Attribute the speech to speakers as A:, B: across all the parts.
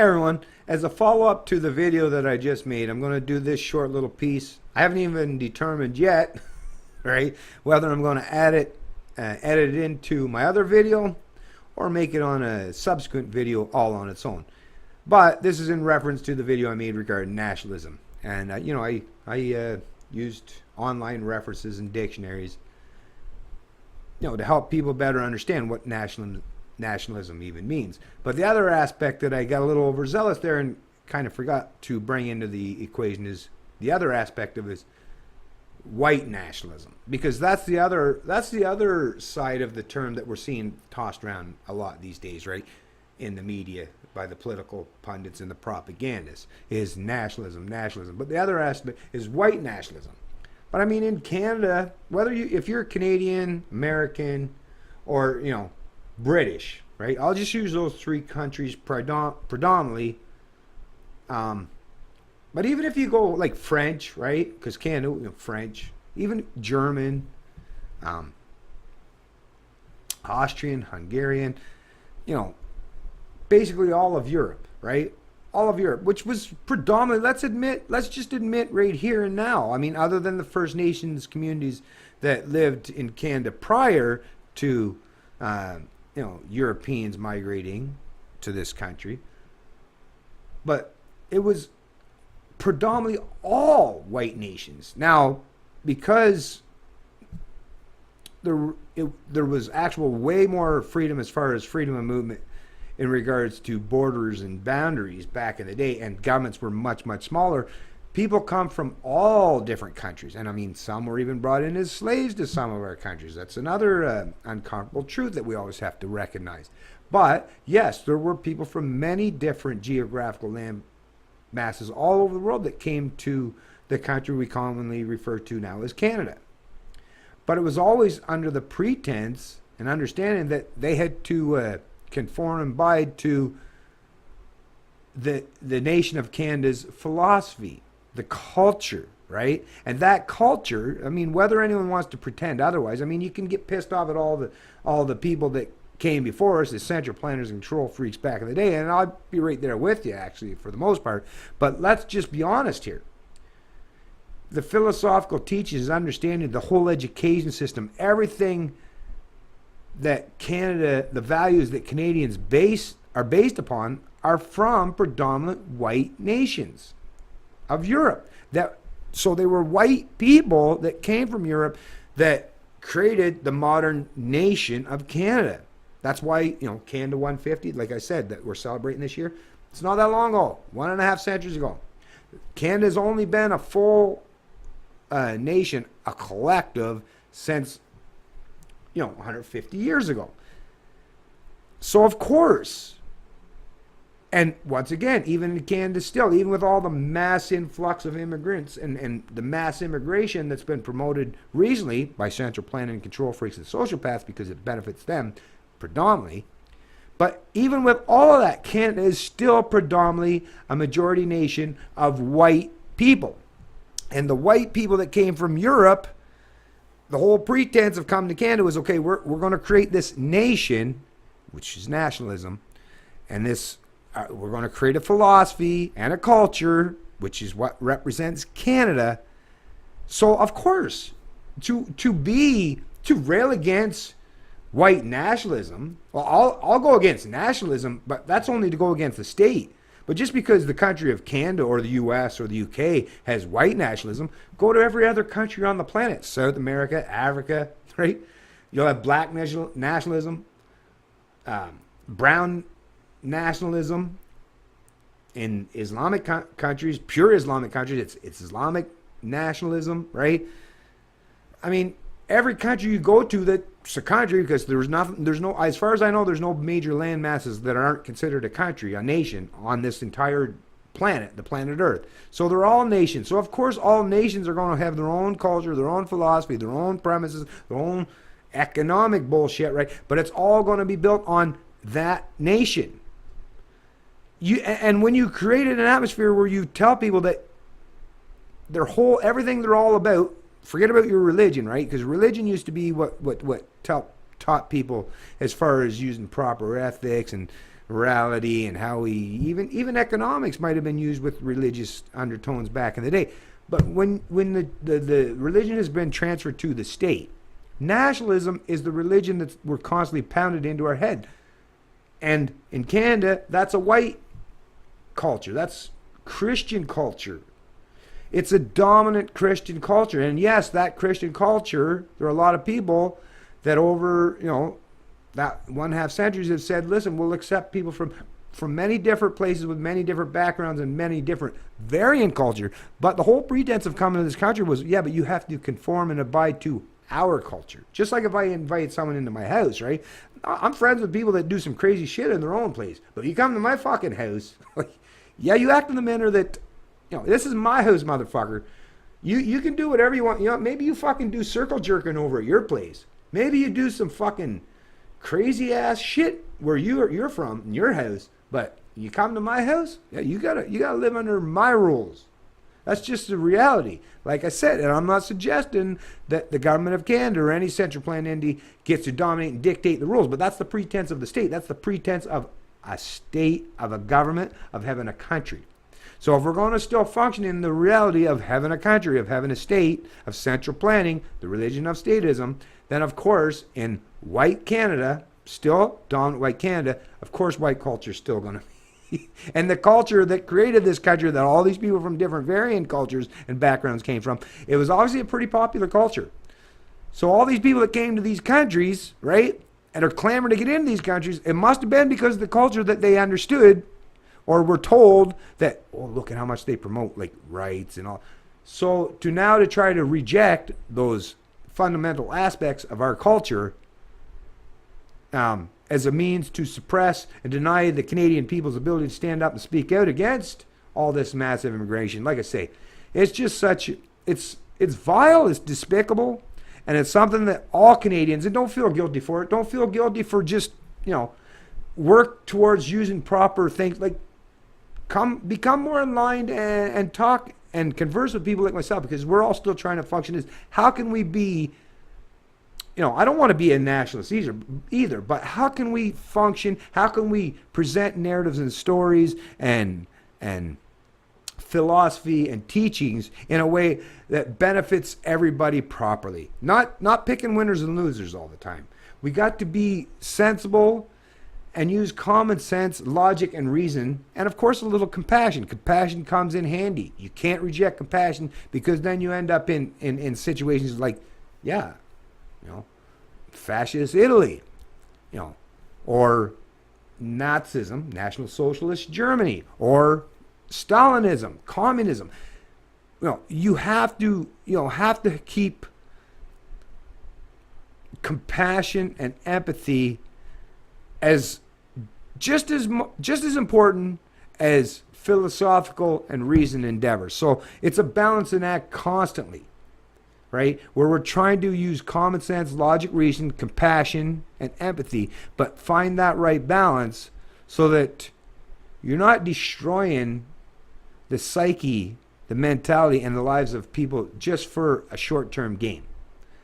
A: everyone, as a follow-up to the video that I just made, I'm going to do this short little piece. I haven't even determined yet, right, whether I'm going to edit it into my other video or make it on a subsequent video all on its own. But this is in reference to the video I made regarding nationalism. And, I used online references and dictionaries, to help people better understand what nationalism even means. But the other aspect that I got a little overzealous there and kind of forgot to bring into the equation is the other aspect of is white nationalism, because that's the other side of the term that we're seeing tossed around a lot these days, right, in the media by the political pundits and the propagandists, is nationalism. But the other aspect is white nationalism. But I mean, in Canada, if you're Canadian, American, or British, right? I'll just use those three countries predominantly. But even if you go like French, right? Because Canada, French, even German, Austrian, Hungarian, basically all of Europe, right? All of Europe, which was predominantly, let's just admit right here and now. I mean, other than the First Nations communities that lived in Canada prior to, Europeans migrating to this country. But it was predominantly all white nations. Now, because there was actual way more freedom as far as freedom of movement in regards to borders and boundaries back in the day, and governments were much, much smaller, people come from all different countries. And I mean, some were even brought in as slaves to some of our countries. That's another uncomfortable truth that we always have to recognize. But yes, there were people from many different geographical land masses all over the world that came to the country we commonly refer to now as Canada. But it was always under the pretense and understanding that they had to conform and abide to the nation of Canada's philosophy, the culture, right? And that culture, I mean, whether anyone wants to pretend otherwise, I mean, you can get pissed off at all the people that came before us, the central planners and control freaks back in the day, and I'll be right there with you, actually, for the most part. But let's just be honest here. The philosophical teachings, understanding the whole education system, everything that Canada, the values that Canadians are based upon, are from predominant white nations of Europe. So they were white people that came from Europe that created the modern nation of Canada. That's why, Canada 150, like I said, that we're celebrating this year, it's not that long ago, 1.5 centuries ago. Canada's only been a full nation, a collective, since 150 years ago. So of course, and once again, even in Canada still, even with all the mass influx of immigrants and the mass immigration that's been promoted recently by central planning and control freaks and sociopaths because it benefits them predominantly, but even with all of that, Canada is still predominantly a majority nation of white people. And the white people that came from Europe, the whole pretense of coming to Canada was, okay, we're going to create this nation, which is nationalism, and this we're going to create a philosophy and a culture, which is what represents Canada. So of course, to rail against white nationalism, well, I'll go against nationalism, but that's only to go against the state. But just because the country of Canada or the US or the UK has white nationalism, go to every other country on the planet. South America, Africa, right? You'll have black nationalism, brown nationalism. In Islamic countries, pure Islamic countries, it's Islamic nationalism, right? I mean, every country you go to that's a country, because as far as I know, there's no major land masses that aren't considered a country, a nation on this entire planet, the planet Earth. So they're all nations. So of course, all nations are going to have their own culture, their own philosophy, their own premises, their own economic bullshit, right? But it's all going to be built on that nation. And when you created an atmosphere where you tell people that everything they're all about, forget about your religion, right? Because religion used to be what taught people as far as using proper ethics and morality and how we even economics might have been used with religious undertones back in the day. But when the religion has been transferred to the state, nationalism is the religion that we're constantly pounded into our head. And in Canada, that's a white culture. That's Christian culture. It's a dominant Christian culture. And yes, that Christian culture, there are a lot of people that over, that 1/2 centuries have said, listen, we'll accept people from many different places with many different backgrounds and many different variant culture. But the whole pretense of coming to this country was, yeah, but you have to conform and abide to our culture. Just like if I invite someone into my house, right? I'm friends with people that do some crazy shit in their own place. But if you come to my fucking house, yeah, you act in the manner that, this is my house, motherfucker. You can do whatever you want. Maybe you fucking do circle jerking over at your place. Maybe you do some fucking crazy ass shit where you're from in your house. But you come to my house, yeah, you gotta live under my rules. That's just the reality. Like I said, and I'm not suggesting that the government of Canada or any central planned entity gets to dominate and dictate the rules, but that's the pretense of the state. That's the pretense of a state, of a government, of having a country. So if we're going to still function in the reality of having a country, of having a state, of central planning, the religion of statism, then of course in white Canada, still dominant white Canada, of course white culture is still going to be. And the culture that created this country, that all these people from different variant cultures and backgrounds came from, it was obviously a pretty popular culture. So all these people that came to these countries, right, and are clamoring to get into these countries, it must have been because of the culture that they understood or were told that, oh, look at how much they promote, like, rights and all. So to try to reject those fundamental aspects of our culture as a means to suppress and deny the Canadian people's ability to stand up and speak out against all this massive immigration. Like I say, it's just it's vile, it's despicable, and it's something that all Canadians, and don't feel guilty for it, don't feel guilty for just, work towards using proper things, like become more aligned and talk and converse with people like myself, because we're all still trying to function as, how can we be, I don't want to be a nationalist either, but how can we function? How can we present narratives and stories and philosophy and teachings in a way that benefits everybody properly? Not picking winners and losers all the time. We got to be sensible and use common sense, logic, and reason, and of course a little compassion. Compassion comes in handy. You can't reject compassion, because then you end up in situations like, fascist Italy, or Nazism, National Socialist Germany, or Stalinism, communism. You have to keep compassion and empathy as just as important as philosophical and reasoned endeavors. So it's a balancing act constantly, right? Where we're trying to use common sense, logic, reason, compassion, and empathy, but find that right balance so that you're not destroying the psyche, the mentality, and the lives of people just for a short-term gain.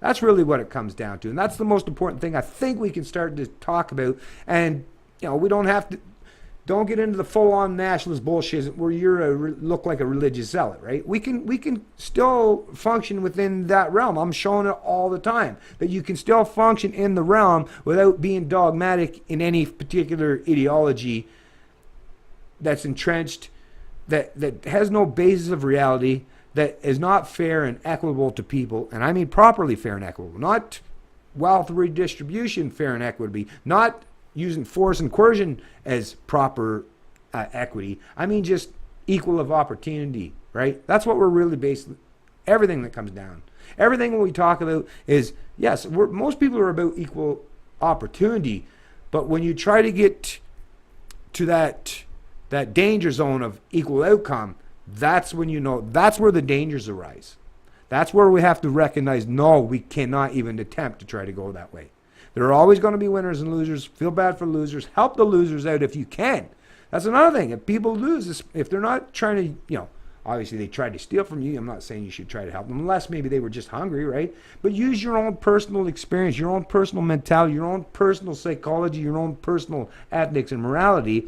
A: That's really what it comes down to. And that's the most important thing I think we can start to talk about. And, we don't get into the full-on nationalist bullshit where look like a religious zealot, right? We can still function within that realm. I'm showing it all the time, that you can still function in the realm without being dogmatic in any particular ideology that's entrenched, that has no basis of reality, that is not fair and equitable to people. And I mean properly fair and equitable, not wealth redistribution fair and equity, not using force and coercion as proper equity. I mean just equal of opportunity, right? That's what we're really based, everything that comes down. Everything we talk about is, yes, most people are about equal opportunity, but when you try to get to that danger zone of equal outcome, that's when that's where the dangers arise. That's where we have to recognize, no, we cannot even attempt to try to go that way. There are always going to be winners and losers. Feel bad for losers. Help the losers out if you can. That's another thing. If people lose, if they're not trying to, Obviously, they tried to steal from you. I'm not saying you should try to help them, unless maybe they were just hungry, right? But use your own personal experience, your own personal mentality, your own personal psychology, your own personal ethics and morality.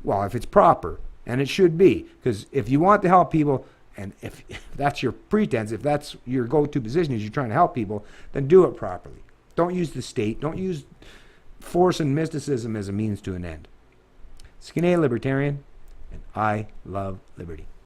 A: Well, if it's proper, and it should be, because if you want to help people, and if that's your pretense, if that's your go-to position is you're trying to help people, then do it properly. Don't use the state. Don't use force and mysticism as a means to an end. Skinny Libertarian, and I love liberty.